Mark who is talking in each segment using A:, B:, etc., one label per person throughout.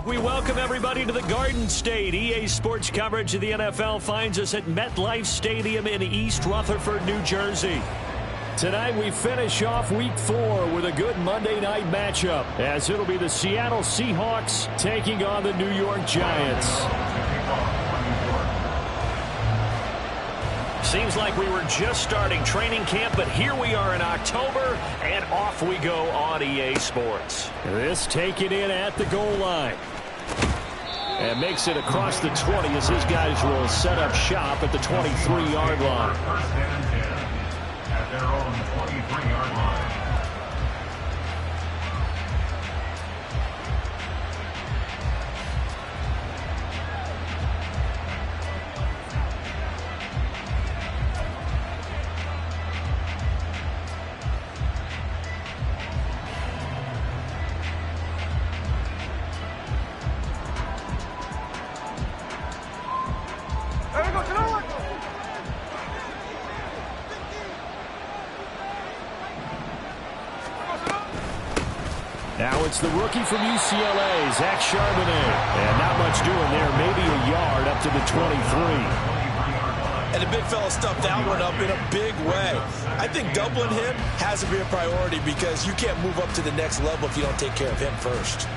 A: We welcome everybody to the Garden State. EA Sports coverage of the NFL finds us at MetLife Stadium in East Rutherford, New Jersey. Tonight we finish off Week 4 with a good Monday night matchup, as it'll be the Seattle Seahawks taking on the New York Giants. Seems like we were just starting training camp, but here we are in October, and off we go on EA Sports. This taken in at the goal line. And makes it across the 20 as his guys will set up shop at the 23-yard line.
B: First and 10 at their own 23-yard line.
A: Now it's the rookie from UCLA, Zach Charbonnet. And not much doing there, maybe a yard up to the 23.
C: And the big fella stuffed that one up in a big way. I think doubling him has to be a priority because you can't move up to the next level if you don't take care of him first.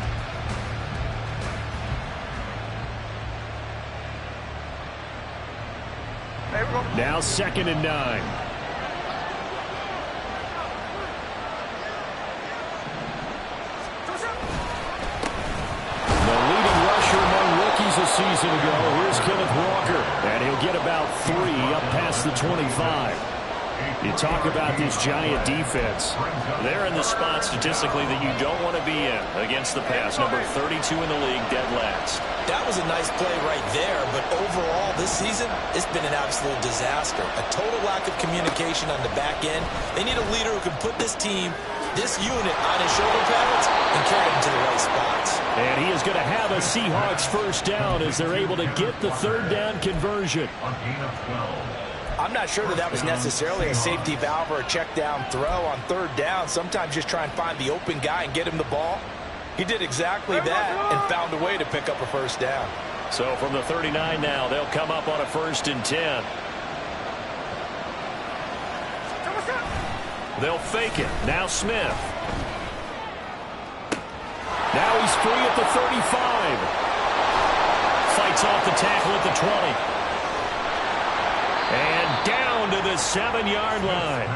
A: Now 2nd and 9. A season ago, here's Kenneth Walker, and he'll get about 3 up past the 25. You talk about this Giant defense. They're in the spot statistically that you don't want to be in against the pass. Number 32 in the league, dead last.
C: That was a nice play right there, but overall this season, it's been an absolute disaster. A total lack of communication on the back end. They need a leader who can put this team, this unit, on his shoulder pads and carry them to the right spots.
A: And he is going to have a Seahawks first down as they're able to get the 3rd down conversion.
C: I'm not sure that was necessarily a safety valve or a check down throw on 3rd down. Sometimes just try and find the open guy and get him the ball. He did exactly that and found a way to pick up a first down.
A: So from the 39 now, they'll come up on a 1st and 10. They'll fake it. Now Smith. Now he's free at the 35. Fights off the tackle at the 20. And down to the 7-yard line.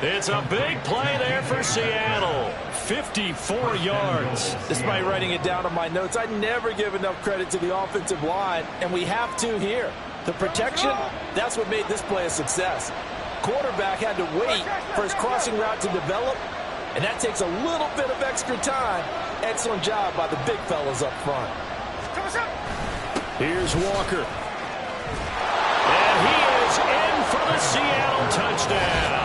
A: It's a big play there for Seattle. 54 yards.
C: Despite writing it down on my notes, I never give enough credit to the offensive line, and we have to here. The protection, that's what made this play a success. Quarterback had to wait for his crossing route to develop, and that takes a little bit of extra time. Excellent job by the big fellas up front.
A: Here's Walker. And he is in for the Seattle touchdown.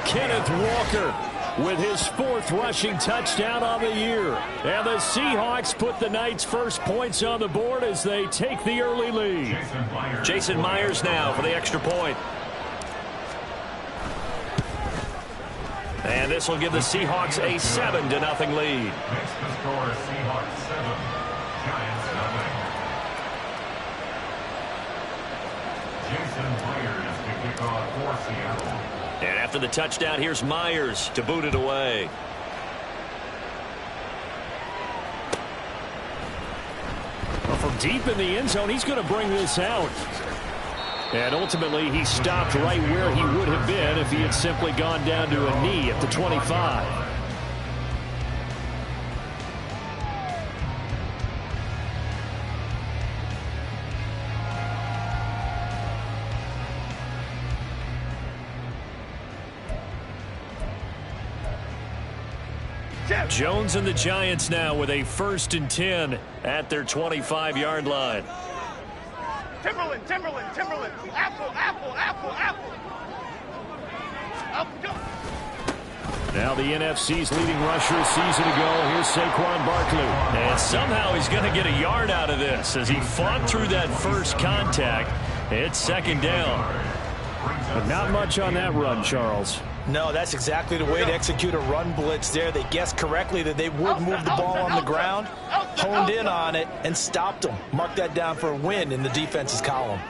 A: Kenneth Walker with his 4th rushing touchdown on the year. And the Seahawks put the night's first points on the board as they take the early lead. Jason Myers now for the extra point. And this will give the Seahawks a 7-0 lead.
B: Makes the score Seahawks 7, Giants 0. Jason Myers to kick off for Seattle.
A: And after the touchdown, here's Myers to boot it away. Well, from deep in the end zone, he's going to bring this out. And ultimately, he stopped right where he would have been if he had simply gone down to a knee at the 25. Jones and the Giants now with a 1st and 10 at their 25-yard line.
D: Timberland. Apple.
A: Now the NFC's leading rusher a season ago. Here's Saquon Barkley. And somehow he's going to get a yard out of this as he fought through that first contact. It's 2nd down.
E: But not much on that run, Charles.
C: No, that's exactly the way to execute a run blitz there. They guessed correctly that they would move the ball on the ground, honed in on it, and stopped them. Mark that down for a win in the defense's column.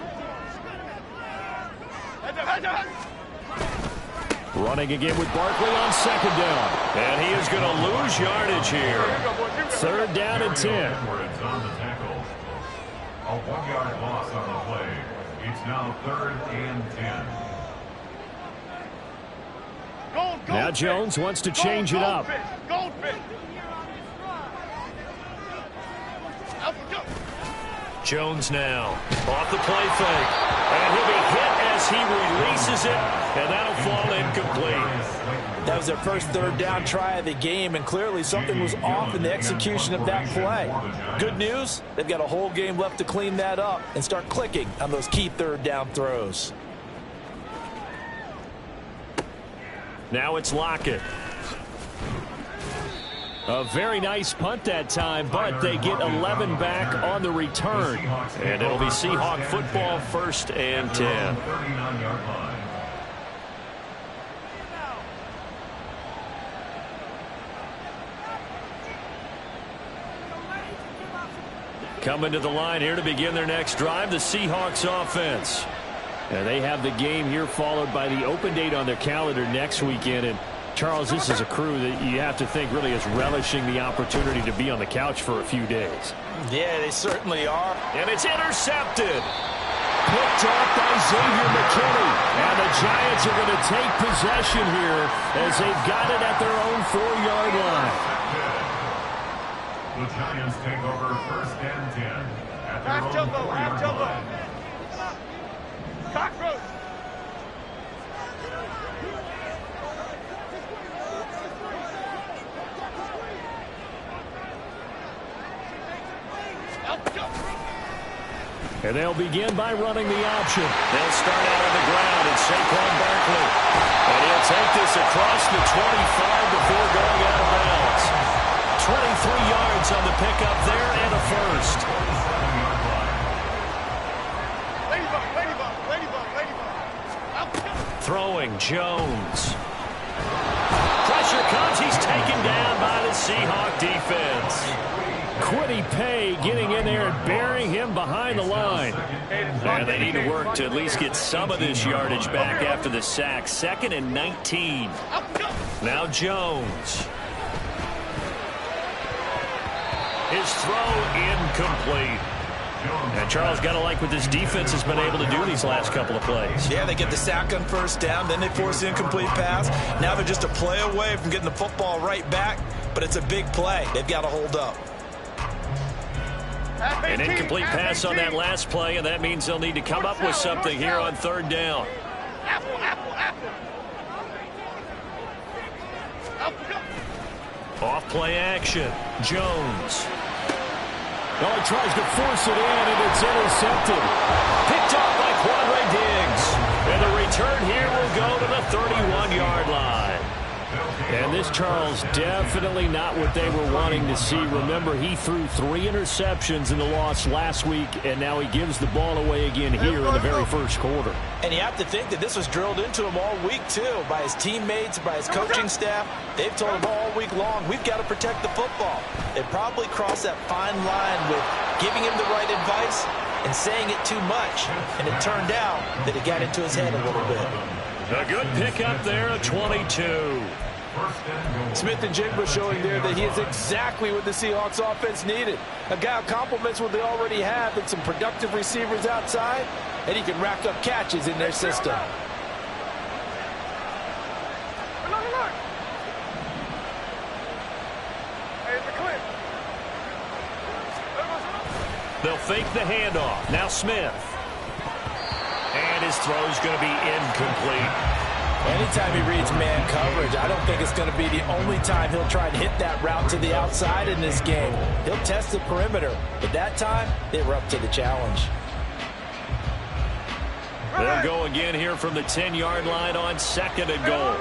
A: Running again with Barkley on second down. And he is going to lose yardage here. Third down and 10.
B: A 1-yard loss on the play. It's now 3rd and 10.
A: Now Jones wants to change it up. Jones now off the play fake. And he'll be hit as he releases it. And that'll fall incomplete.
C: That was their first third down try of the game, and clearly something was off in the execution of that play. Good news, they've got a whole game left to clean that up and start clicking on those key third down throws.
A: Now it's Lockett. A very nice punt that time, but they get 11 back on the return. And it'll be Seahawk football, 1st and 10. Coming to the line here to begin their next drive, the Seahawks offense. And they have the game here followed by the open date on their calendar next weekend. And Charles, this is a crew that you have to think really is relishing the opportunity to be on the couch for a few days.
C: Yeah, they certainly are.
A: And it's intercepted. Picked off by Xavier McKinney. And the Giants are going to take possession here as they've got it at their own 4-yard line.
B: The Giants take over 1st and 10 at their own 4-yard line.
D: Cockroach!
A: And they'll begin by running the option. They'll start out on the ground, and Saquon Barkley. And he'll take this across the 25 before going out of bounds. 23 yards on the pickup there and a first. Throwing Jones. Pressure comes. He's taken down by the Seahawk defense. Quiddy Pay getting in there and burying him behind the line. And they need to work to at least get some of this yardage back after the sack. 2nd and 19. Now Jones. His throw incomplete. And Charles, got to like what this defense has been able to do these last couple of plays.
C: Yeah, they get the sack on first down, then they force the incomplete pass. Now they're just a play away from getting the football right back, but it's a big play. They've got to hold up.
A: An incomplete pass on that last play, and that means they'll need to come up with something here on 3rd down. Off play action. Jones. Oh, he tries to force it in, and it's intercepted. Picked off by Quandre Diggs. And the return here will go to the 31-yard line. And this, Charles, definitely not what they were wanting to see. Remember, he threw 3 interceptions in the loss last week, and now he gives the ball away again here in the very first quarter.
C: And you have to think that this was drilled into him all week, too, by his teammates, by his coaching staff. They've told him all week long, we've got to protect the football. They probably crossed that fine line with giving him the right advice and saying it too much. And it turned out that it got into his head a little bit.
A: A good pickup there at 22.
C: Smith and Jigba showing there that he is exactly what the Seahawks offense needed. A guy who complements what they already have and some productive receivers outside, and he can rack up catches in their system.
A: They'll fake the handoff. Now Smith. And his throw's going to be incomplete.
C: Anytime he reads man coverage, I don't think it's going to be the only time he'll try and hit that route to the outside in this game. He'll test the perimeter, but that time, they were up to the challenge.
A: They'll go again here from the 10-yard line on 2nd and goal.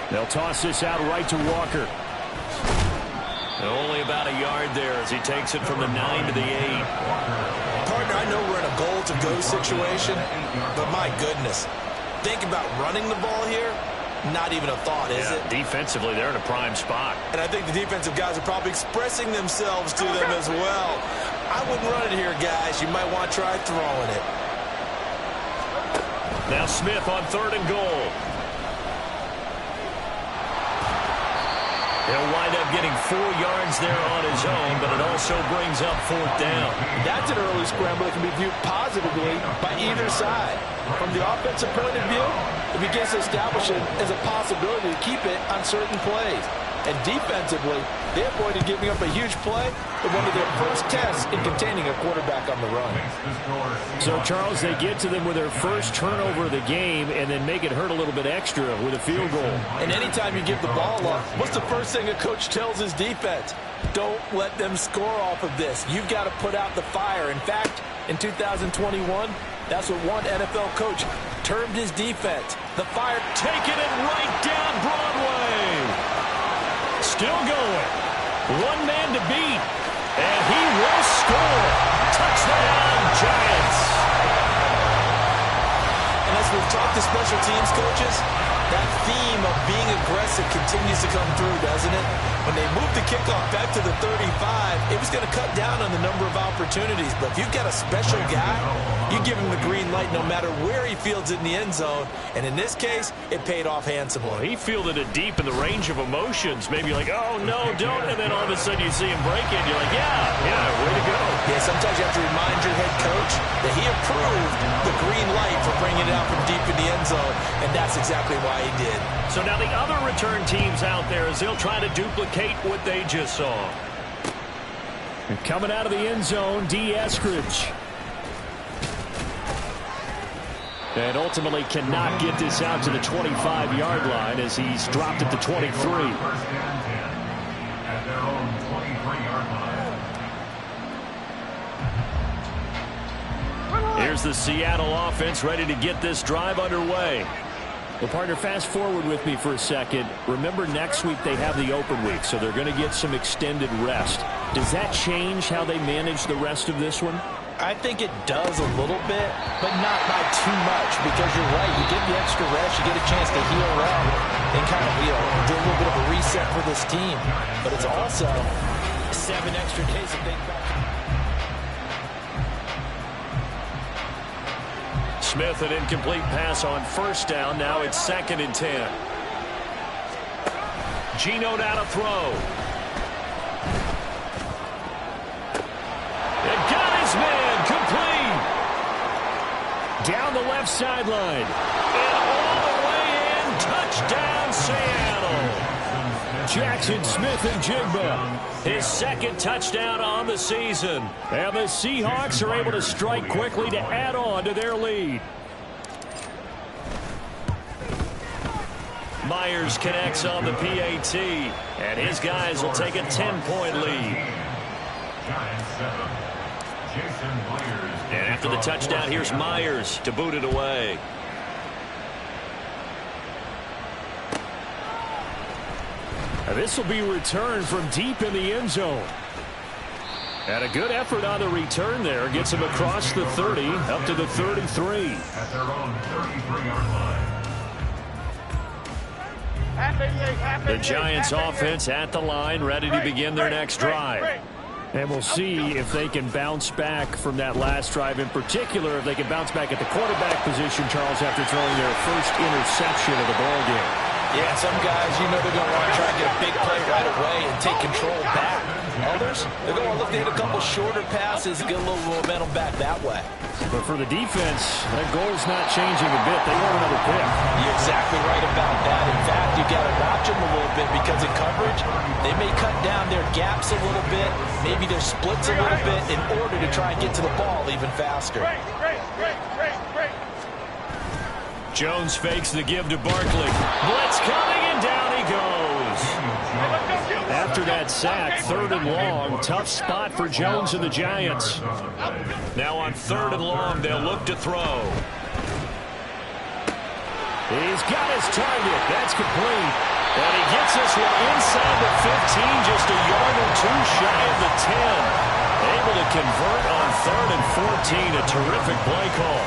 A: They'll toss this out right to Walker. Only about a yard there as he takes it from the 9 to the 8.
C: Partner, I know we're in a goal-to-go situation, but my goodness, think about running the ball here. Not even a thought, is it?
A: Defensively, they're in a prime spot.
C: And I think the defensive guys are probably expressing themselves to them as well. I wouldn't run it here, guys. You might want to try throwing it.
A: Now Smith on 3rd and goal. He'll wind up getting 4 yards there on his own, but it also brings up 4th down.
C: That's an early scramble that can be viewed positively by either side. From the offensive point of view, it begins to establish it as a possibility to keep it on certain plays. And defensively, they avoided giving up a huge play in one of their first tests in containing a quarterback on the run.
A: So, Charles, they get to them with their first turnover of the game and then make it hurt a little bit extra with a field goal.
C: And anytime you give the ball up, what's the first thing a coach tells his defense? Don't let them score off of this. You've got to put out the fire. In fact, in 2021, that's what one NFL coach termed his defense. The fire.
A: Taking it right down Broadway. Still going. One man to beat. And he will score. Touchdown, Giants.
C: And as we've talked to special teams coaches, that theme of being aggressive continues to come through, doesn't it? When they moved the kickoff back to the 35, it was going to cut down on the number of opportunities. But if you've got a special guy, you give him the green light no matter where he fields it in the end zone. And in this case, it paid off handsomely.
A: Well, he fielded it deep in the range of emotions. Maybe like, oh, no, don't. And then all of a sudden you see him break it. You're like, yeah, way to go.
C: Yeah, sometimes you have to remind your head coach that he approved the green light for bringing it out from deep in the end zone. And that's exactly why he did.
A: So now the other return teams out there as they'll try to duplicate what they just saw. And coming out of the end zone, D. Eskridge. And ultimately cannot get this out to the 25-yard line as he's dropped at the 23.
B: First and 10 at their own 23-yard line.
A: Here's the Seattle offense ready to get this drive underway. Well, partner, fast forward with me for a second. Remember, next week they have the open week, so they're going to get some extended rest. Does that change how they manage the rest of this one?
C: I think it does a little bit, but not by too much, because you're right. You get the extra rest, you get a chance to heal up and kind of, do a little bit of a reset for this team. But it's also 7 extra days of being back.
A: Smith, an incomplete pass on first down. Now it's 2nd and 10. Geno down to throw. It got his man complete. Down the left sideline. And all the way in. Touchdown, Seattle. Jackson Smith-Njigba. His 2nd touchdown on the season. And the Seahawks are able to strike quickly to add on to their lead. Myers connects on the PAT. And his guys will take a 10-point lead. And after the touchdown, here's Myers to boot it away. This will be returned from deep in the end zone. And a good effort on the return there. Gets him across the 30, up to the 33.
B: At their own 33-yard line.
A: The Giants offense at the line, ready to begin their next drive. And we'll see if they can bounce back from that last drive. In particular, if they can bounce back at the quarterback position, Charles, after throwing their first interception of the ballgame.
C: Yeah, some guys, they're going to want to try and get a big play right away and take control back. Others, they're going to look to hit a couple shorter passes and get a little momentum back that way.
A: But for the defense, that goal's not changing a bit. They want another pick.
C: You're exactly right about that. In fact, you've got to watch them a little bit because in coverage, they may cut down their gaps a little bit, maybe their splits a little bit in order to try and get to the ball even faster.
A: Jones fakes the give to Barkley. Blitz coming, and down he goes. After that sack, 3rd and long. Tough spot for Jones and the Giants. Now on 3rd and long, they'll look to throw. He's got his target. That's complete. And he gets this one inside the 15, just a yard or two shy of the 10. Able to convert on 3rd and 14. A terrific play call.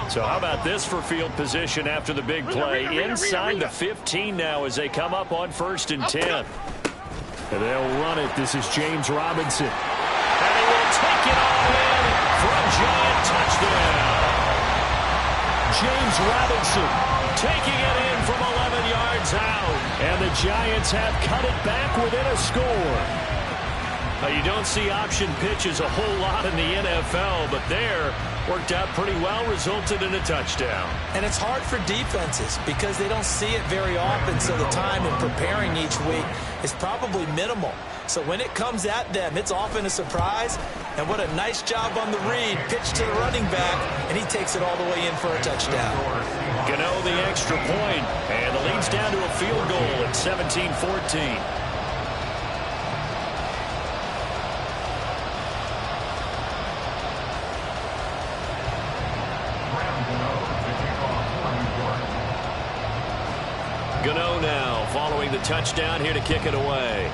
A: So how about this for field position after the big play? Inside the 15 now as they come up on 1st and 10.
E: And they'll run it. This is James Robinson.
A: And he will take it all in for a Giant touchdown. James Robinson taking it in from 11 yards out. And the Giants have cut it back within a score. Now, you don't see option pitches a whole lot in the NFL, but there worked out pretty well, resulted in a touchdown.
C: And it's hard for defenses because they don't see it very often, so the time in preparing each week is probably minimal. So when it comes at them, it's often a surprise. And what a nice job on the read. Pitch to the running back, and he takes it all the way in for a touchdown.
A: Gano the extra point, and the lead's down to a field goal at 17-14. Gano now following the touchdown here to kick it away.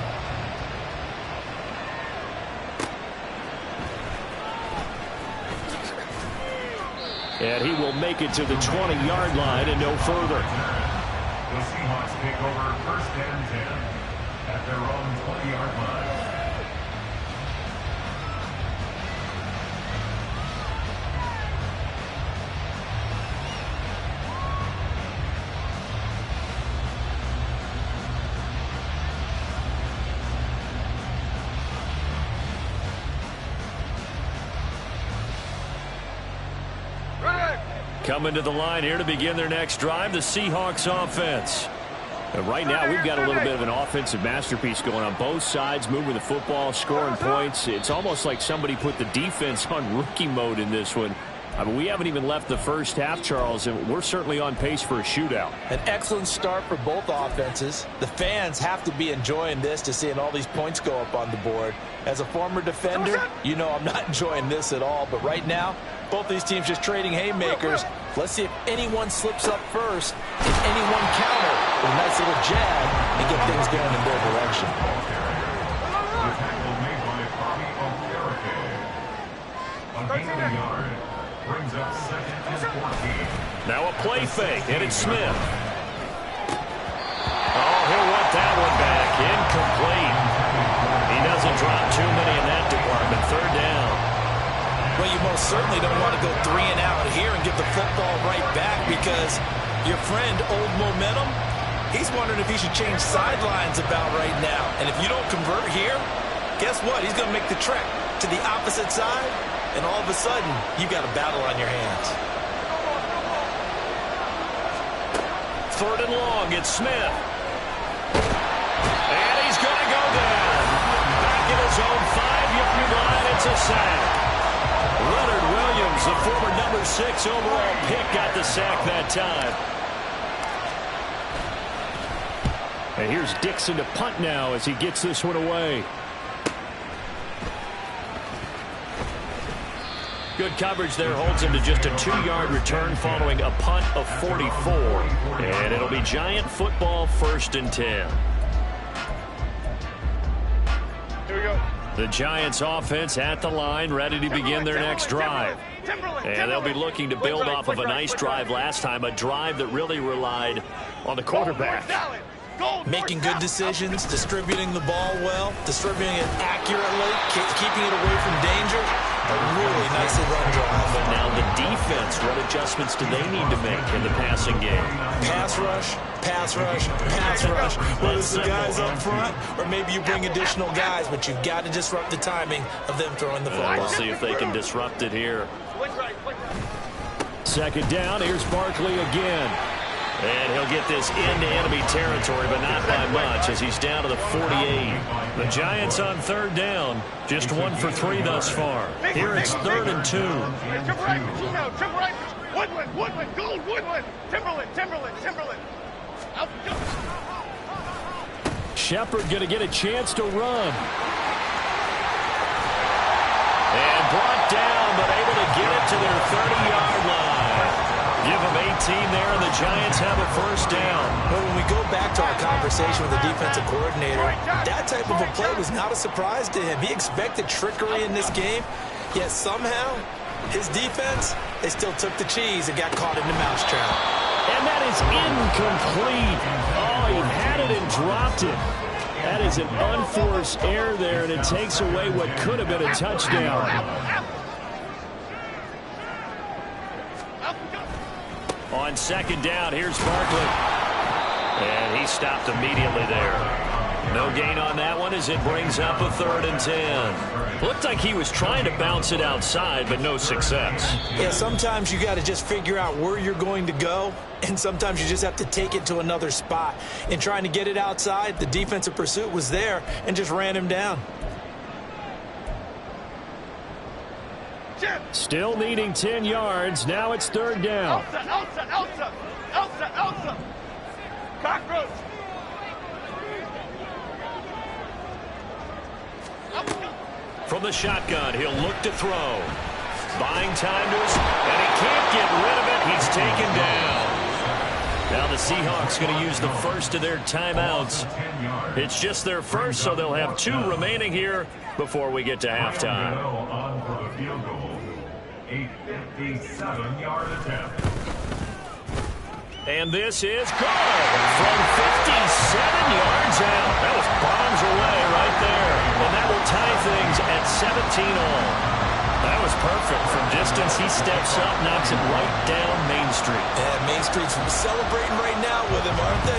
A: And he will make it to the 20-yard line and no further.
B: The Seahawks take over 1st and 10 at their own 20-yard line.
A: Coming to the line here to begin their next drive, the Seahawks offense. And right now, we've got a little bit of an offensive masterpiece going on both sides, moving the football, scoring points. It's almost like somebody put the defense on rookie mode in this one. I mean, we haven't even left the first half, Charles, and we're certainly on pace for a shootout.
C: An excellent start for both offenses. The fans have to be enjoying this to seeing all these points go up on the board. As a former defender, you know I'm not enjoying this at all. But right now, both these teams just trading haymakers. Let's see if anyone slips up first, if anyone counter with a nice little jab and get things going in their direction.
B: The tackle made by Bobby Okereke. A gain of a yard. Brings up 2nd and 14.
A: Now a play fake, and it's Smith. Oh, he'll want that one back. Incomplete. He doesn't drop too many in that department. 3rd down.
C: Well, you most certainly don't want to go 3 and out here and get the football right back because your friend, Old Momentum, he's wondering if he should change sidelines about right now. And if you don't convert here, guess what? He's going to make the trek to the opposite side, and all of a sudden, you've got a battle on your hands.
A: 3rd and long, it's Smith. And he's going to go down. Back at his own 5-yard line, it's a sack. Leonard Williams, the former number 6 overall pick, got the sack that time. And here's Dixon to punt now as he gets this one away. Good coverage there, holds him to just a 2-yard return following a punt of 44. And it'll be Giant football, 1st and 10.
D: Here we go.
A: The Giants offense at the line, ready to begin their next drive. And they'll be looking to build off of a nice drive last time, a drive that really relied on the quarterback.
C: Making good decisions, distributing the ball well, distributing it accurately, keeping it away from danger. A really nicely run drive.
A: But now the defense, what adjustments do they need to make in the passing game?
C: Pass rush, pass rush, pass rush. Whether it's the guys up front or maybe you bring additional guys, but you've got to disrupt the timing of them throwing the football.
A: We'll see if they can disrupt it here.
E: Second down, here's Barkley again.
A: And he'll get this into enemy territory, but not by much as he's down to the 48.
E: The Giants on third down, just 1 for 3 thus far. Here it's 3rd and 2.
D: Jump right, Pacino, jump right. Woodland, Gold, Woodland. Timberland. Out, go.
E: Shepard going to get a chance to run.
A: And brought down, but able to get it to their 30-yard line. Give them 18 there, and the Giants have a first down.
C: Well, when we go back to our conversation with the defensive coordinator, that type of a play was not a surprise to him. He expected trickery in this game, yet somehow his defense, they still took the cheese and got caught in the mousetrap.
E: And that is incomplete. Oh, he had it and dropped it. That is an unforced error there, and it takes away what could have been a touchdown.
A: On second down, here's Barkley. And he stopped immediately there. No gain on that one as it brings up a 3rd and 10. Looked like he was trying to bounce it outside, but no success.
C: Yeah, sometimes you got to just figure out where you're going to go, and sometimes you just have to take it to another spot. In trying to get it outside, the defensive pursuit was there and just ran him down.
E: Still needing 10 yards. Now it's 3rd down.
D: Elsa. Cockroach.
A: From the shotgun, he'll look to throw. Buying time to us, and he can't get rid of it. He's taken down. Now the Seahawks going to use the first of their timeouts. It's just their first, so they'll have 2 remaining here before we get to halftime.
B: On for the field goal. A 57-yard attempt.
A: And this is good from 57 yards out. That was bombs away right there. And that will tie things at 17-all. That was perfect. From distance, he steps up, knocks it right down Main Street.
C: Yeah, Main Street's celebrating right now with him, aren't they?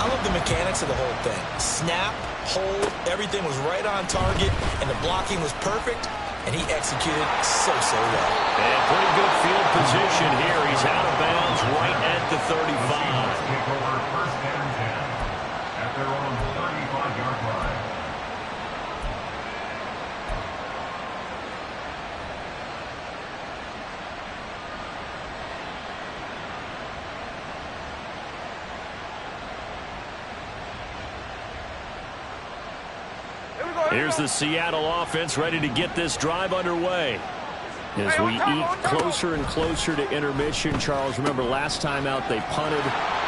C: I love the mechanics of the whole thing. Snap, hold, everything was right on target, and the blocking was perfect, and he executed so well.
A: And pretty good field position here. He's out of bounds right at the 35.
B: Take over 1st and 10 at their own 35-yard line.
E: Here's the Seattle offense ready to get this drive underway. As we eke closer and closer to intermission, Charles, remember last time out they punted.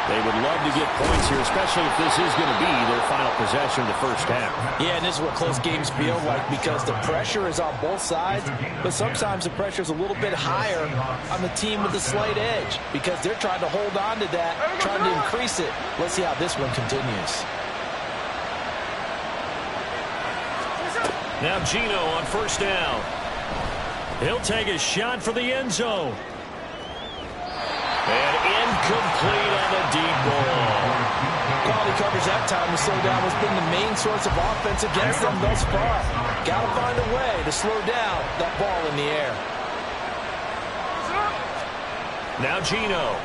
E: They would love to get points here, especially if this is going to be their final possession of the first half.
C: Yeah, and this is what close games feel like because the pressure is on both sides, but sometimes the pressure is a little bit higher on the team with a slight edge because they're trying to hold on to that, trying to increase it. Let's see how this one continues.
A: Now Gino on first down. He'll take a shot for the end zone. And incomplete on the deep ball.
C: Quality coverage that time to slow down has been the main source of offense against them thus far. Got to find a way to slow down that ball in the air.
A: Now Gino.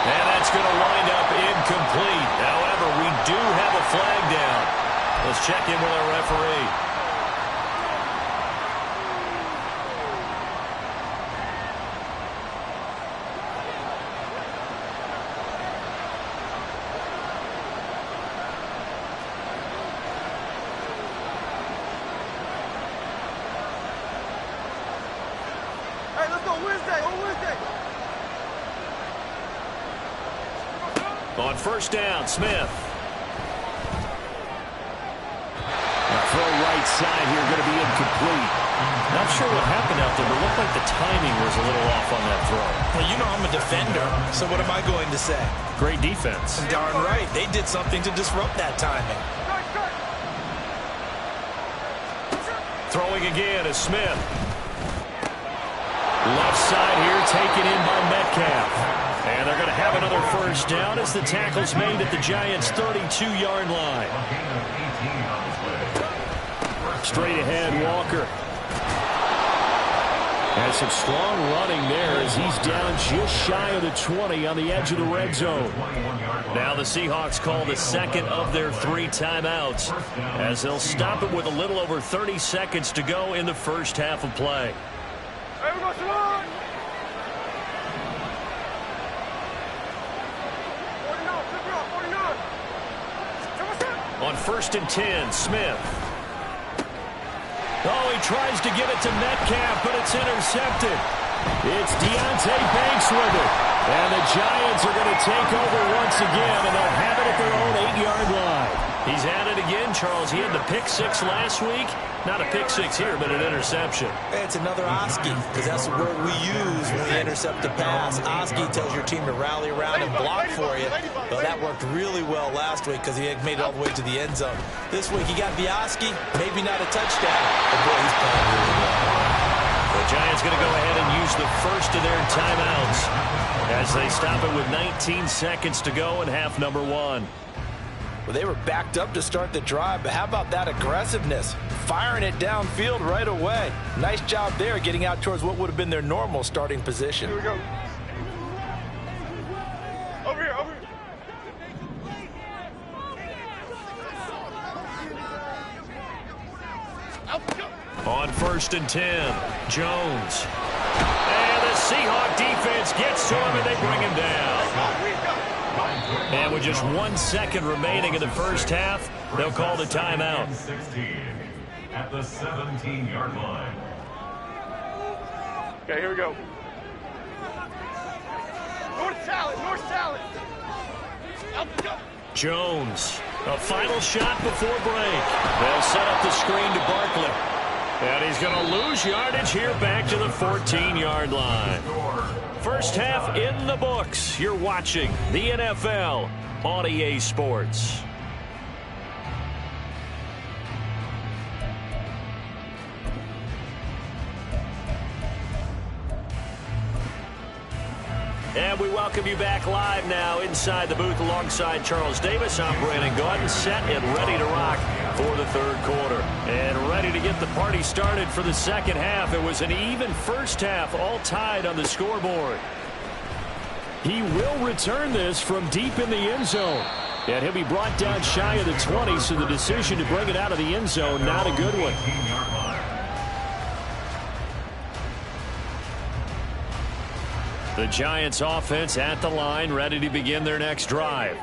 A: And that's going to wind up incomplete. However, we do have a flag down. Let's check in with our referee.
D: Hey, let's go Wednesday.
A: On first down, Smith.
E: Throw right side here going to be incomplete.
A: Not sure what happened out there, but it looked like the timing was a little off on that throw.
C: Well, you know I'm a defender, so what am I going to say?
A: Great defense.
C: Darn right. They did something to disrupt that timing.
E: Throwing again is Smith. Left side here taken in by Metcalf. And they're going to have another first down as the tackle's made at the Giants' 32-yard line. Straight ahead, Walker. Has some strong running there as he's down just shy of the 20 on the edge of the red zone. Now the Seahawks call the second of their 3 timeouts as they'll stop it with a little over 30 seconds to go in the first half of play. On 1st and 10, Smith. Oh, he tries to give it to Metcalf, but it's intercepted. It's Deontay Banks with it. And the Giants are going to take over once again, and they'll have it at their own 8-yard line. He's at it again, Charles. He had the pick 6 last week. Not a pick 6 here, but an interception.
C: It's another Oski, because that's the word we use when we intercept a pass. Oski tells your team to rally around and block for you. But that worked really well last week because he had made it all the way to the end zone. This week he got the Oski, maybe not a touchdown, but boy, he's playing really well.
E: The Giants going to go ahead and use the first of their timeouts as they stop it with 19 seconds to go in half number 1.
C: Well, they were backed up to start the drive, but how about that aggressiveness? Firing it downfield right away. Nice job there getting out towards what would have been their normal starting position.
D: Here we go. Over here, over here.
E: On 1st and 10, Jones. And the Seahawk defense gets to him, and they bring him down. And with just 1 second remaining in the first half, they'll call the timeout.
B: 16 at the 17-yard line.
D: Okay, here we go. North salad.
E: Jones, a final shot before break. They'll set up the screen to Barkley. And he's going to lose yardage here back to the 14-yard line. First half in the books. You're watching the NFL on EA Sports. And we welcome you back live now inside the booth alongside Charles Davis. I'm Brandon Gaudin, set and ready to rock for the third quarter. And ready to get the party started for the second half. It was an even first half, all tied on the scoreboard. He will return this from deep in the end zone. And he'll be brought down shy of the 20, so the decision to bring it out of the end zone, not a good one. The Giants offense at the line, ready to begin their next drive.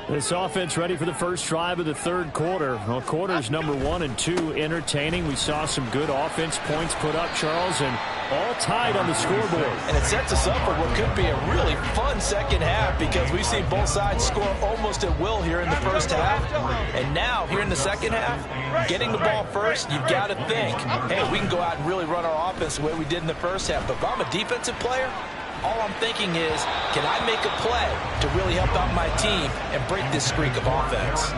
E: This offense ready for the first drive of the third quarter. Well, quarters number 1 and 2 entertaining. We saw some good offense points put up, Charles, and all tied on the scoreboard.
C: And it sets us up for what could be a really fun second half because we've seen both sides score almost at will here in the first half. And now, here in the second half, getting the ball first, you've got to think, hey, we can go out and really run our offense the way we did in the first half. But if I'm a defensive player, all I'm thinking is, can I make a play to really help out my team and break this streak of offense?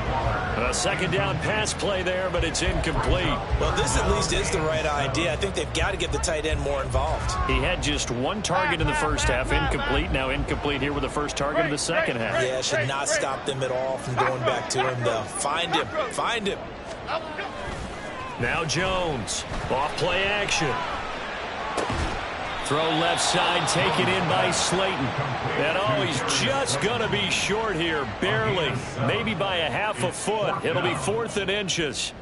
E: A second down pass play there, but it's incomplete.
C: Well, this at least is the right idea. I think they've got to get the tight end more involved.
E: He had just 1 target in the first half, incomplete. Now incomplete here with the first target in the second half.
C: Yeah, should not stop them at all from going back to him, though. Find him.
E: Now Jones, off play action. Throw left side, taken in by Slayton. And oh, he's just going to be short here, barely. Maybe by a half a foot. It'll be 4th and inches.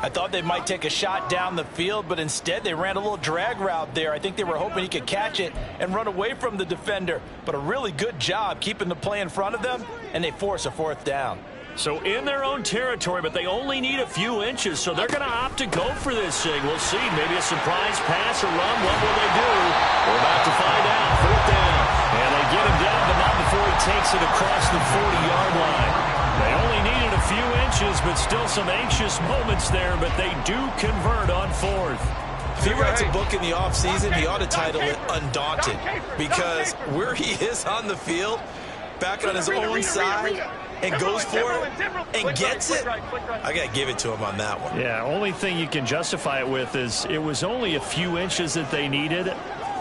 C: I thought they might take a shot down the field, but instead they ran a little drag route there. I think they were hoping he could catch it and run away from the defender. But a really good job keeping the play in front of them, and they force a 4th down.
E: So in their own territory, but they only need a few inches, so they're going to opt to go for this thing. We'll see. Maybe a surprise pass or run. What will they do? We're about to find out. 4th down. And they get him down, but not before he takes it across the 40-yard line. They only needed a few inches, but still some anxious moments there, but they do convert on 4th.
C: If he writes a book in the offseason, he ought to title it Undaunted, because where he is on the field, back on his own side and goes for it and gets it, I got to give it to him on that one.
E: Yeah, only thing you can justify it with is it was only a few inches that they needed.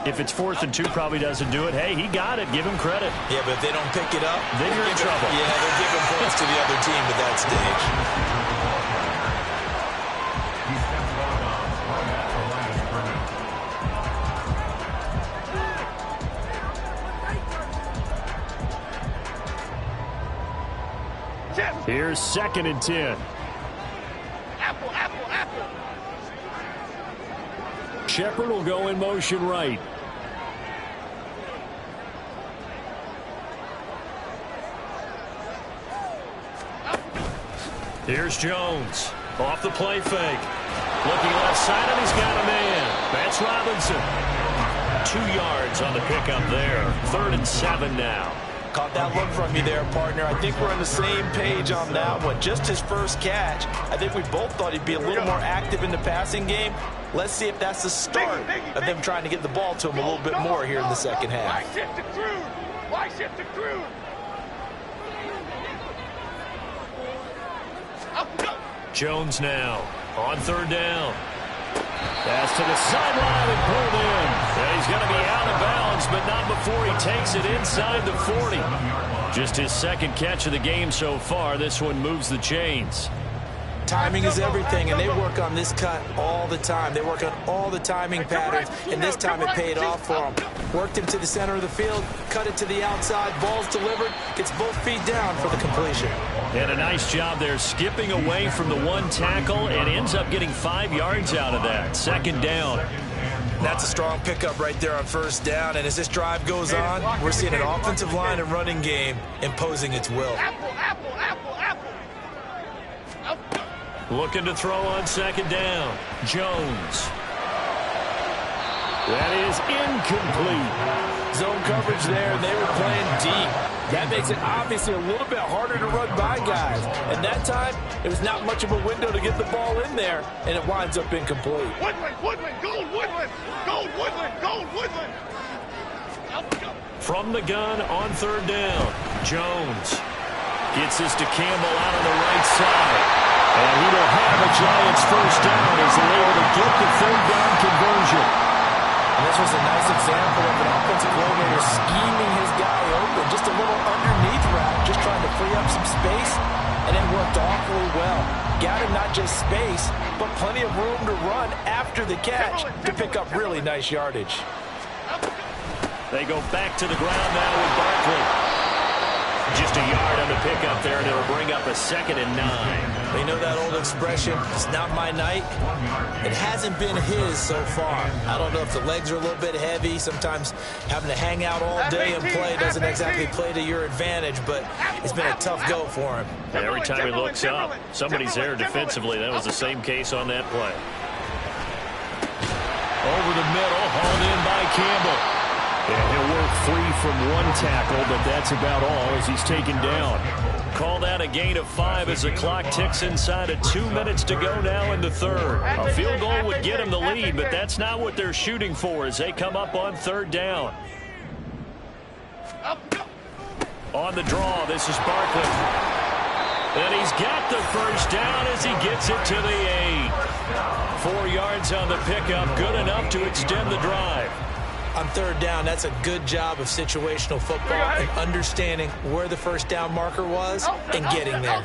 E: If it's 4th and 2, probably doesn't do it. Hey, he got it. Give him credit.
C: Yeah, but if they don't pick it up,
E: then you're in trouble.
C: Yeah, they're giving points to the other team at that stage.
B: He steps out of bounds right at the line of scrimmage.
A: Here's 2nd and 10.
D: Apple, apple, apple.
A: Shepard will go in motion right.
E: Here's Jones. Off the play fake. Looking left side, and he's got a man. That's Robinson. 2 yards on the pickup there. 3rd and 7 now.
C: Caught that look from you there, partner. I think we're on the same page on that one. Just his first catch. I think we both thought he'd be a little more active in the passing game. Let's see if that's the start of them trying to get the ball to him a little bit more here in the second half.
D: Why shift to Cruz? Why shift to Cruz?
E: Jones now on 3rd down. Pass to the sideline and pulled in. And he's going to be out of bounds, but not before he takes it inside the 40. Just his 2nd catch of the game so far. This one moves the chains.
C: Timing is everything, and they work on this cut all the time. They work on all the timing patterns, and this time it paid off for them. Worked him to the center of the field, cut it to the outside, ball's delivered, gets both feet down for the completion.
E: And a nice job there, skipping away from the 1 tackle, and ends up getting 5 yards out of that. 2nd down.
C: That's a strong pickup right there on 1st down, and as this drive goes on, we're seeing an offensive line and running game imposing its will.
D: Apple, apple, apple, apple.
E: Looking to throw on 2nd down. Jones. That is incomplete.
C: Zone coverage there, and they were playing deep. That makes it obviously a little bit harder to run by guys. And that time, it was not much of a window to get the ball in there, and it winds up incomplete.
D: Woodland, Woodland, Gold Woodland, Gold Woodland, Gold Woodland.
E: From the gun on 3rd down. Jones gets this to Campbell out on the right side. And he will have a Giants 1st down as they're able to get the 3rd down conversion.
C: And this was a nice example of an offensive coordinator scheming his guy open. Just a little underneath route, just trying to free up some space. And it worked awfully well. Got him not just space, but plenty of room to run after the catch to pick up really nice yardage.
E: They go back to the ground now with Barkley. Just a yard on the pickup there, and it'll bring up a 2nd and 9.
C: You know that old expression, it's not my night? It hasn't been his so far. I don't know if the legs are a little bit heavy. Sometimes having to hang out all day and play doesn't exactly play to your advantage, but it's been a tough go for him.
E: And every time he looks up, somebody's there defensively. That was the same case on that play. Over the middle, hauled in by Campbell. And he'll work free from 1 tackle, but that's about all as he's taken down. Call that a gain of 5 as the clock ticks inside of 2 minutes to go now in the 3rd. A field goal would get them the lead, but that's not what they're shooting for as they come up on 3rd down. On the draw, this is Barkley. And he's got the 1st down as he gets it to the 8. 4 yards on the pickup, good enough to extend the drive.
C: On 3rd down, that's a good job of situational football and understanding where the 1st down marker was and getting there.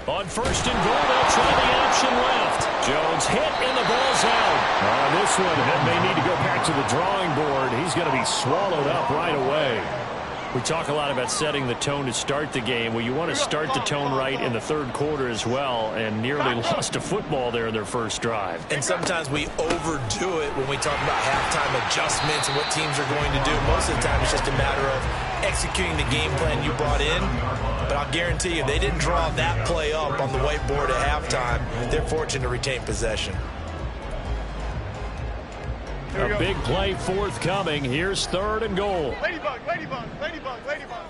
E: On 1st and goal, they'll try the option left. Jones hit and the ball's out.
A: This one may need to go back to the drawing board. He's going to be swallowed up right away.
E: We talk a lot about setting the tone to start the game. Well, you want to start the tone right in the 3rd quarter as well, and nearly lost a football there in their first drive.
C: And sometimes we overdo it when we talk about halftime adjustments and what teams are going to do. Most of the time it's just a matter of executing the game plan you brought in. But I'll guarantee you, they didn't draw that play up on the whiteboard at halftime. They're fortunate to retain possession.
E: A big play forthcoming. Here's 3rd and goal.
D: Ladybug, ladybug, ladybug, ladybug.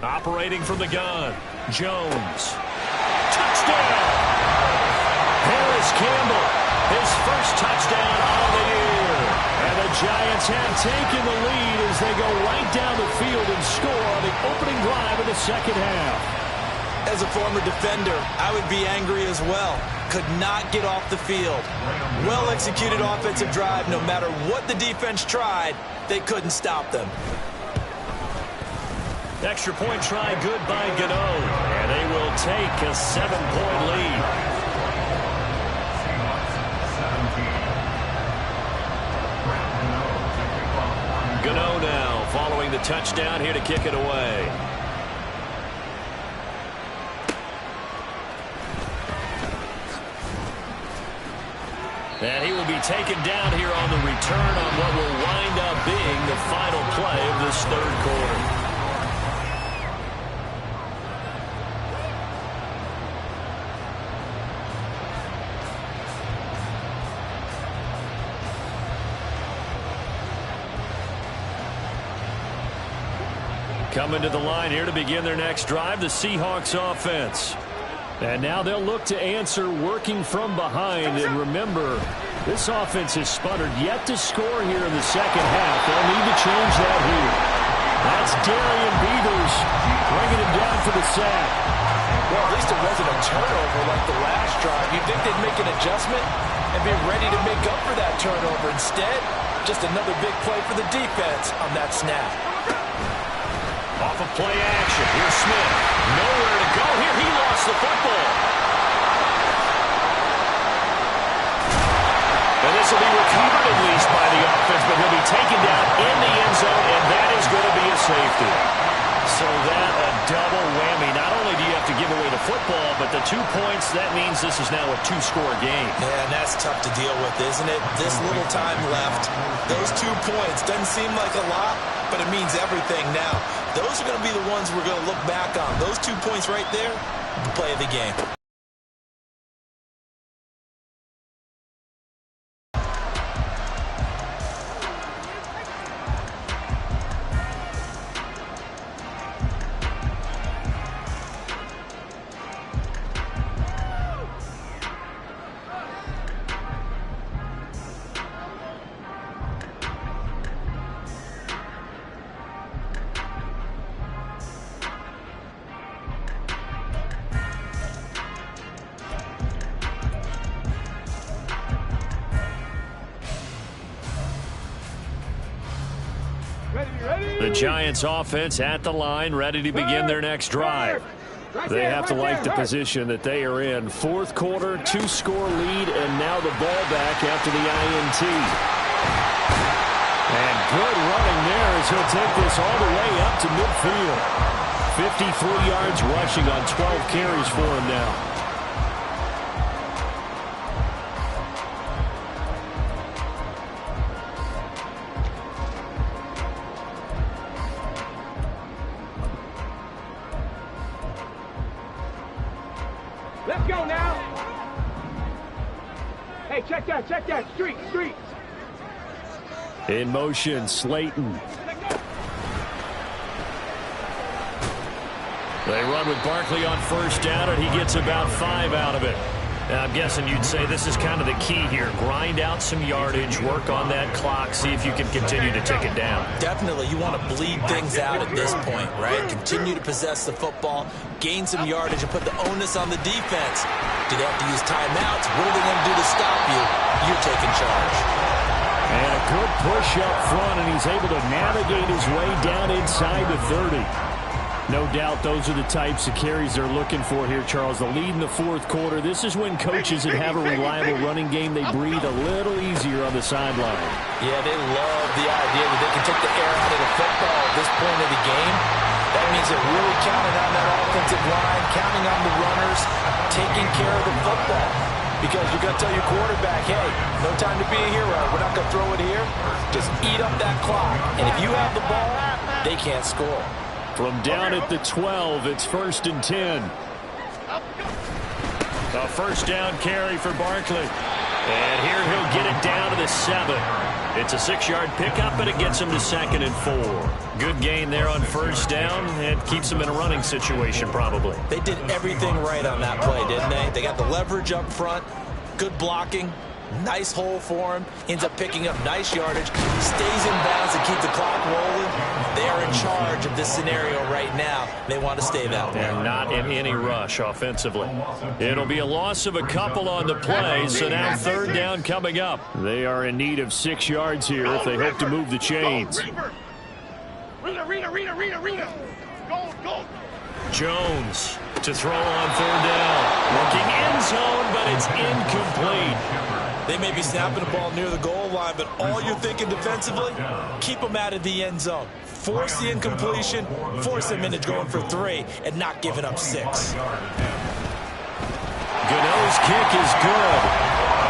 E: Operating from the gun. Jones. Touchdown! Harris Campbell, his first touchdown of the year. And the
A: Giants have taken the lead as they go right down the field and score on the opening drive of the second half.
C: As a former defender, I would be angry as well. Could not get off the field. Well-executed offensive drive. No matter what the defense tried, they couldn't stop them.
E: Extra point try good by Gano, and they will take a 7-point lead. Gano now following the touchdown here to kick it away. And he will be taken down here on the return on what will wind up being the final play of this third quarter. Coming to the line here to begin their next drive, the Seahawks offense. And now they'll look to answer working from behind. And remember, this offense has sputtered yet to score here in the second half. They'll need to change that here. That's Darian Beavers bringing him down for the sack.
C: Well, at least it wasn't a turnover like the last drive. You'd think they'd make an adjustment and be ready to make up for that turnover. Instead, just another big play for the defense on that snap.
E: Off of play action. Here's Smith. Nowhere to go here. He lost the football. And this will be recovered at least by the offense, but he'll be taken down in the end zone, and that is going to be a safety. So that a double whammy. Not only do you have to give away the football, but the 2 points, that means this is now a 2-score game.
C: Yeah, and that's tough to deal with, isn't it? This little time left. Those 2 points doesn't seem like a lot, but it means everything now. Those are going to be the ones we're going to look back on. Those 2 points right there, the play of the game.
E: The Giants offense at the line, ready to begin their next drive. They have to like the position that they are in. Fourth quarter, 2-score lead, and now the ball back after the INT. And good running there as he'll take this all the way up to midfield. 53 yards rushing on 12 carries for him now.
D: Let's go now. Hey, check that. Street.
E: In motion, Slayton. They run with Barkley on first down, and he gets about 5 out of it. Now, I'm guessing you'd say this is kind of the key here. Grind out some yardage, work on that clock, see if you can continue to tick it down.
C: Definitely. You want to bleed things out at this point, right? Continue to possess the football, gain some yardage, and put the onus on the defense. Do they have to use timeouts? What are they going to do to stop you? You're taking charge.
E: And a good push up front, and he's able to navigate his way down inside the 30. No doubt those are the types of carries they're looking for here, Charles. The lead in the fourth quarter. This is when coaches that have a reliable running game, they breathe a little easier on the sideline.
C: Yeah, they love the idea that they can take the air out of the football at this point of the game. That means they're really counting on that offensive line, counting on the runners, taking care of the football. Because you're going to tell your quarterback, hey, no time to be a hero. We're not going to throw it here. Just eat up that clock. And if you have the ball, they can't score.
E: From down at the 12, it's 1st and 10. A first down carry for Barkley. And here he'll get it down to the 7. It's a 6-yard pickup, but it gets him to 2nd and 4. Good gain there on first down. It keeps him in a running situation probably.
C: They did everything right on that play, didn't they? They got the leverage up front, good blocking, Nice hole for him. Ends up picking up nice yardage. Stays in bounds to keep the clock rolling. They're in charge of this scenario right now. They want to stay that way.
E: They're not in any rush offensively. It'll be a loss of a couple on the play, so now third down coming up. They are in need of 6 yards here if they hope to move the chains.
D: Rita. Go.
E: Jones to throw on third down. Looking end zone, but it's incomplete.
C: They may be snapping the ball near the goal line, but all you're thinking defensively, keep them out of the end zone. Force the incompletion, force them into going for 3, and not giving up 6.
E: Gano's kick is good.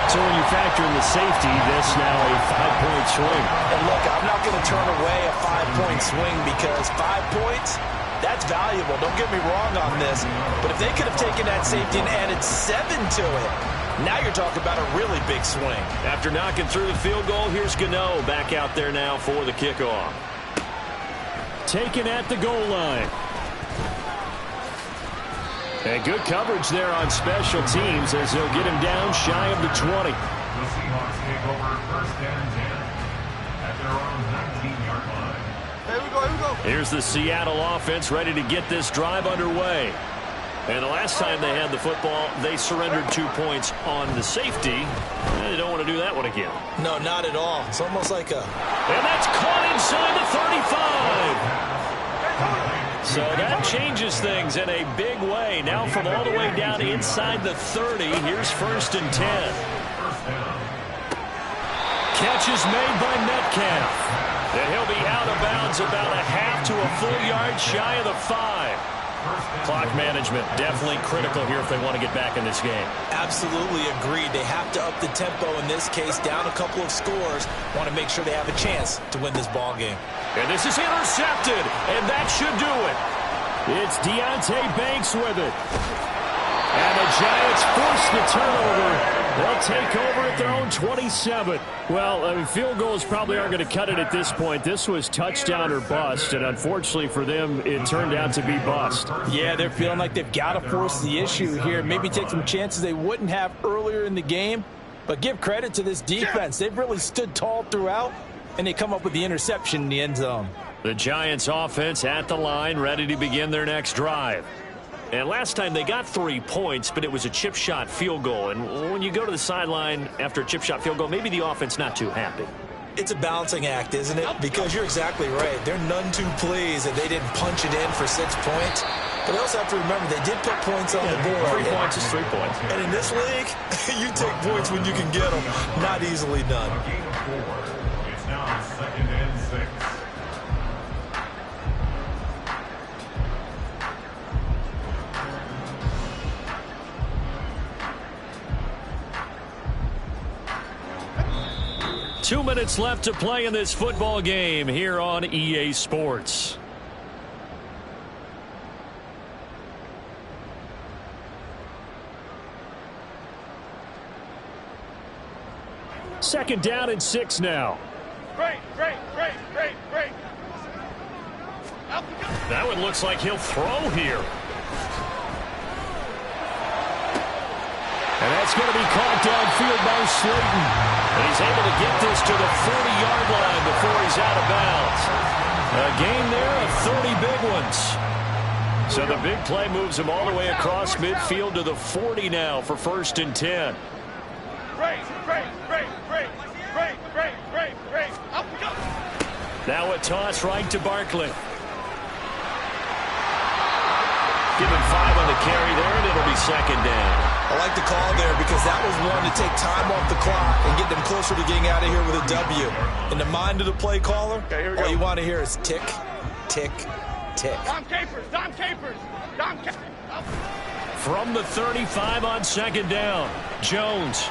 E: So when you factor in the safety, this now a 5-point swing.
C: And look, I'm not going to turn away a 5-point swing because 5 points, that's valuable. Don't get me wrong on this. But if they could have taken that safety and added 7 to it, now you're talking about a really big swing.
E: After knocking through the field goal, here's Gano back out there now for the kickoff. Taken at the goal line. And good coverage there on special teams as they'll get him down shy of the 20.
B: The Seahawks take over first and 10 at their own 19-yard line.
D: Here we go.
E: Here's the Seattle offense ready to get this drive underway. And the last time they had the football, they surrendered 2 points on the safety. They don't want to do that one again.
C: No, not at all. It's almost like a...
E: And that's caught inside the 35. So that changes things in a big way. Now from all the way down inside the 30, here's first and 10. Catch is made by Metcalf. And he'll be out of bounds about a half to a full yard shy of the 5. Clock management definitely critical here if they want to get back in this game.
C: Absolutely agreed. They have to up the tempo in this case, down a couple of scores. Want to make sure they have a chance to win this ball game.
E: And this is intercepted, and that should do it. It's Deonte Banks with it. And the Giants force the turnover. They'll take over at their own 27. Well, I mean, field goals probably aren't going to cut it at this point. This was touchdown or bust, and unfortunately for them, it turned out to be bust.
C: Yeah, they're feeling like they've got to force the issue here. Maybe take some chances they wouldn't have earlier in the game. But give credit to this defense. They've really stood tall throughout, and they come up with the interception in the end zone.
E: The Giants offense at the line, ready to begin their next drive. And last time they got 3 points, but it was a chip shot field goal. And when you go to the sideline after a chip shot field goal, maybe the offense not too happy.
C: It's a balancing act, isn't it? Because you're exactly right. They're none too pleased that they didn't punch it in for 6 points. But they also have to remember they did put points on the board.
E: 3 points is 3 points.
C: And in this league, you take points when you can get them. Not easily done.
B: A gain of 4. It's now second and 6.
E: Two minutes left to play in this football game here on EA Sports. Second down and 6 now.
D: Great.
E: That one looks like he'll throw here. And that's going to be caught downfield by Slayton. And he's able to get this to the 40-yard line before he's out of bounds. A gain there of 30 big ones. So the big play moves him all the way across midfield to the 40 now for first and 10.
D: Great. Up we go.
E: Now a toss right to Barkley. Give him 5 on the carry there, and it'll be second down.
C: I like the call there because that was one to take time off the clock and get them closer to getting out of here with a W. In the mind of the play caller, all you want to hear is tick, tick, tick.
D: Dom Capers.
E: From the 35 on second down, Jones.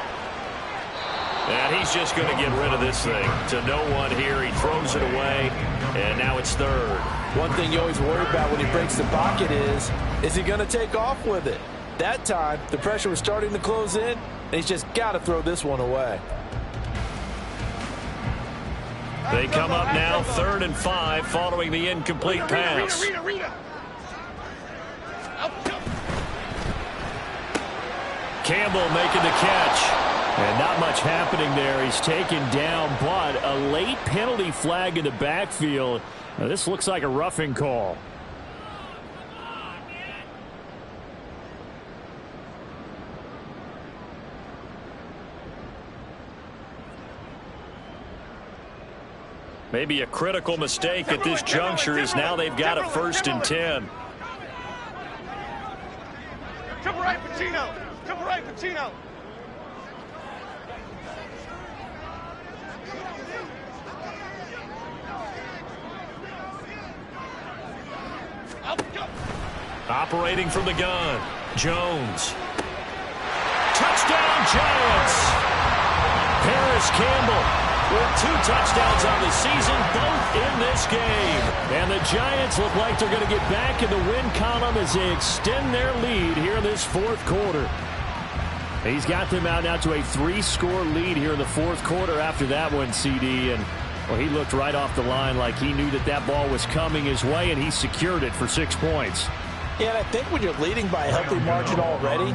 E: And he's just going to get rid of this thing to no one here. He throws it away, and now it's third.
C: One thing you always worry about when he breaks the pocket is he going to take off with it? That time, the pressure was starting to close in, and he's just got to throw this one away.
E: They come up now, 3rd and 5, following the incomplete pass.
D: Rita.
E: Campbell making the catch.
A: And not much happening there. He's taken down, but a late penalty flag in the backfield. Now, this looks like a roughing call. Maybe a critical mistake at this juncture is now they've got a 1st and 10.
D: Triple right, Pacino. Triple right, Pacino.
A: Operating from the gun, Jones. Touchdown, Giants. Paris Campbell with 2 touchdowns on the season, both in this game. And the Giants look like they're going to get back in the win column as they extend their lead here in this 4th quarter. He's got them out now to a 3-score lead here in the 4th quarter after that one, CD. And well, he looked right off the line like he knew that that ball was coming his way, and he secured it for 6 points.
C: Yeah, and I think when you're leading by a healthy margin already,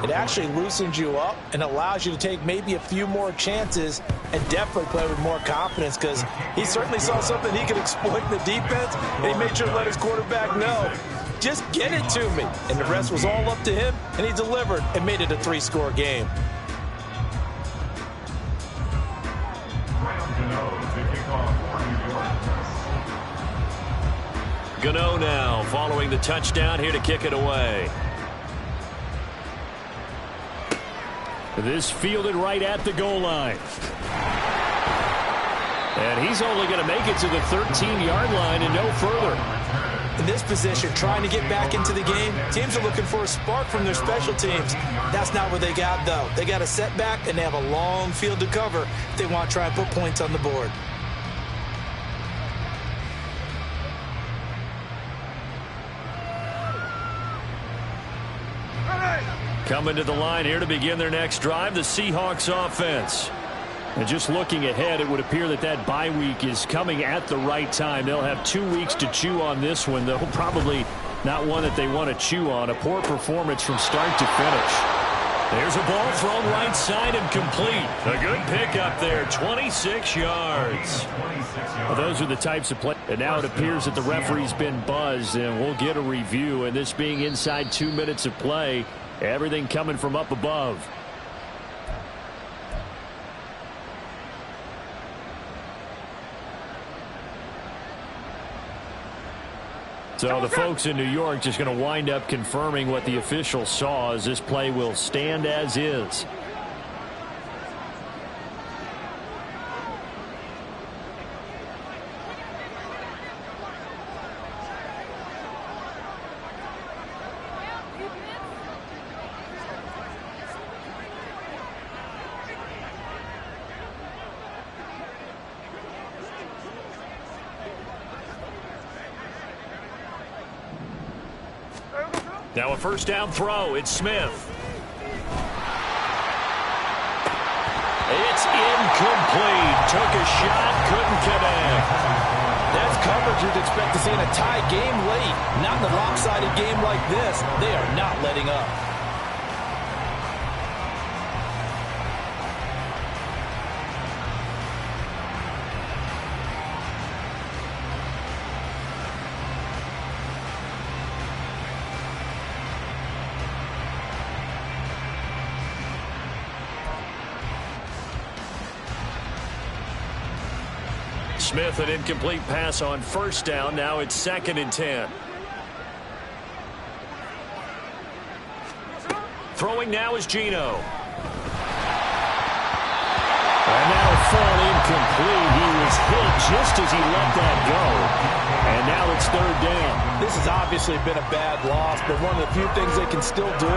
C: it actually loosens you up and allows you to take maybe a few more chances and definitely play with more confidence, because he certainly saw something he could exploit in the defense, and he made sure to let his quarterback know, just get it to me. And the rest was all up to him, and he delivered and made it a 3-score game.
A: Gano now following the touchdown here to kick it away. This fielded right at the goal line. And he's only going to make it to the 13-yard line and no further.
C: In this position, trying to get back into the game, teams are looking for a spark from their special teams. That's not what they got, though. They got a setback, and they have a long field to cover if they want to try and put points on the board.
A: Coming to the line here to begin their next drive, the Seahawks offense. And just looking ahead, it would appear that that bye week is coming at the right time. They'll have 2 weeks to chew on this one, though probably not one that they want to chew on. A poor performance from start to finish. There's a ball thrown right side and complete. A good pickup there, 26 yards. Well, those are the types of play. And now it appears that the referee's been buzzed, and we'll get a review. And this being inside 2 minutes of play, everything coming from up above. So the folks in New York just going to wind up confirming what the official saw, as this play will stand as is. Now a first down throw. It's Smith. It's incomplete. Took a shot, couldn't connect.
C: That's coverage you'd expect to see in a tie game late. Not in a lopsided game like this. They are not letting up.
A: Smith, an incomplete pass on first down. Now it's 2nd and 10. Throwing now is Geno. And that'll fall incomplete. He was hit just as he let that go. And now it's 3rd down.
C: This has obviously been a bad loss, but one of the few things they can still do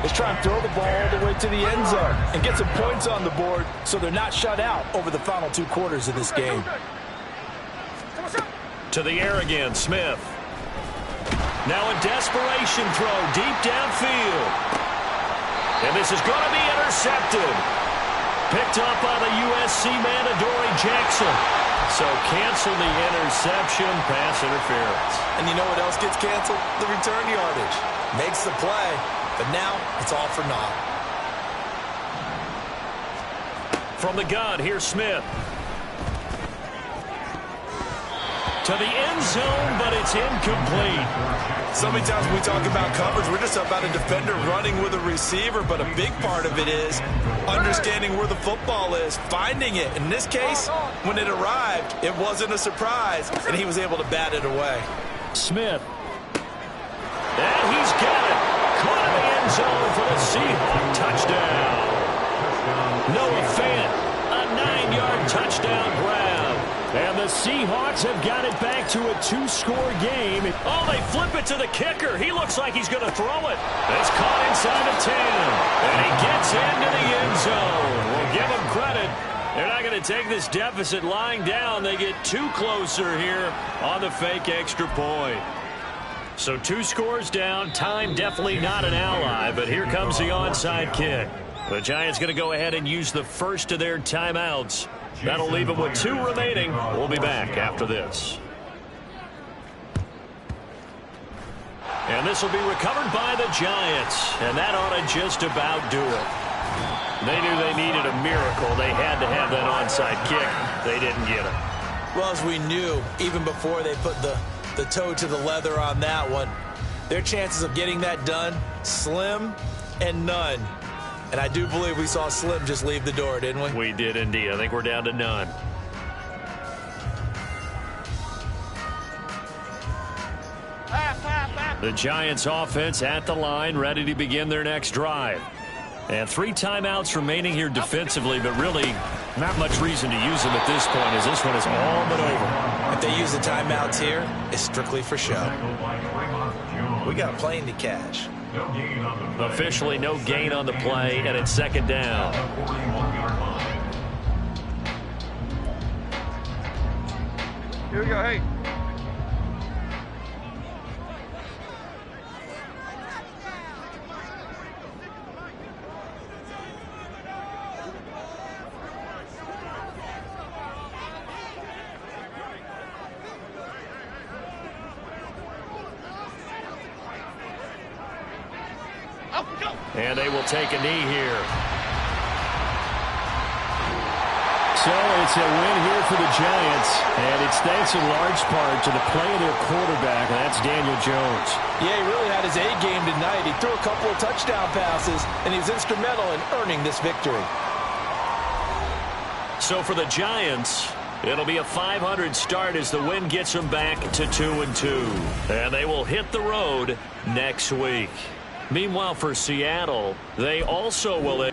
C: is try and throw the ball all the way to the end zone and get some points on the board so they're not shut out over the final 2 quarters of this game.
A: To the air again, Smith. Now a desperation throw deep downfield. And this is going to be intercepted. Picked up by the USC man, Adoree Jackson. So cancel the interception, pass interference.
C: And you know what else gets canceled? The return yardage. Makes the play, but now it's all for naught.
E: From the gun, here's Smith. To the end zone, but it's incomplete.
C: So many times when we talk about coverage, we're just about a defender running with a receiver, but a big part of it is understanding where the football is, finding it. In this case, when it arrived, it wasn't a surprise, and he was able to bat it away.
E: Smith. And he's got it. Caught in the end zone for the Seahawks touchdown. Noah Fant, a 9-yard touchdown grab. And the Seahawks have got it back to a 2-score game. Oh, they flip it to the kicker. He looks like he's going to throw it. It's caught inside the 10. And he gets into the end zone. We'll give him credit. They're not going to take this deficit lying down. They get 2 closer here on the fake extra point. So 2 scores down. Time definitely not an ally, but here comes the onside kick. The Giants going to go ahead and use the first of their timeouts. That'll leave them with 2 remaining. We'll be back after this. And this will be recovered by the Giants. And that ought to just about do it. They knew they needed a miracle. They had to have that onside kick. They didn't get it.
C: Well, as we knew, even before they put the toe to the leather on that one, their chances of getting that done, slim and none. And I do believe we saw Slim just leave the door, didn't we?
E: We did indeed. I think we're down to none. The Giants offense at the line, ready to begin their next drive. And 3 timeouts remaining here defensively, but really not much reason to use them at this point, as this one is all but over.
C: If they use the timeouts here, it's strictly for show. We got a plane to catch.
E: Officially no gain on the play, and it's 2nd down.
D: Here we go, hey.
E: And they will take a knee here.
A: So it's a win here for the Giants, and it's thanks in large part to the play of their quarterback, and that's Daniel Jones.
C: Yeah, he really had his A game tonight. He threw a couple of touchdown passes, and he's instrumental in earning this victory.
E: So for the Giants, it'll be a 500 start as the win gets them back to 2-2. And they will hit the road next week. Meanwhile, for Seattle, they also will...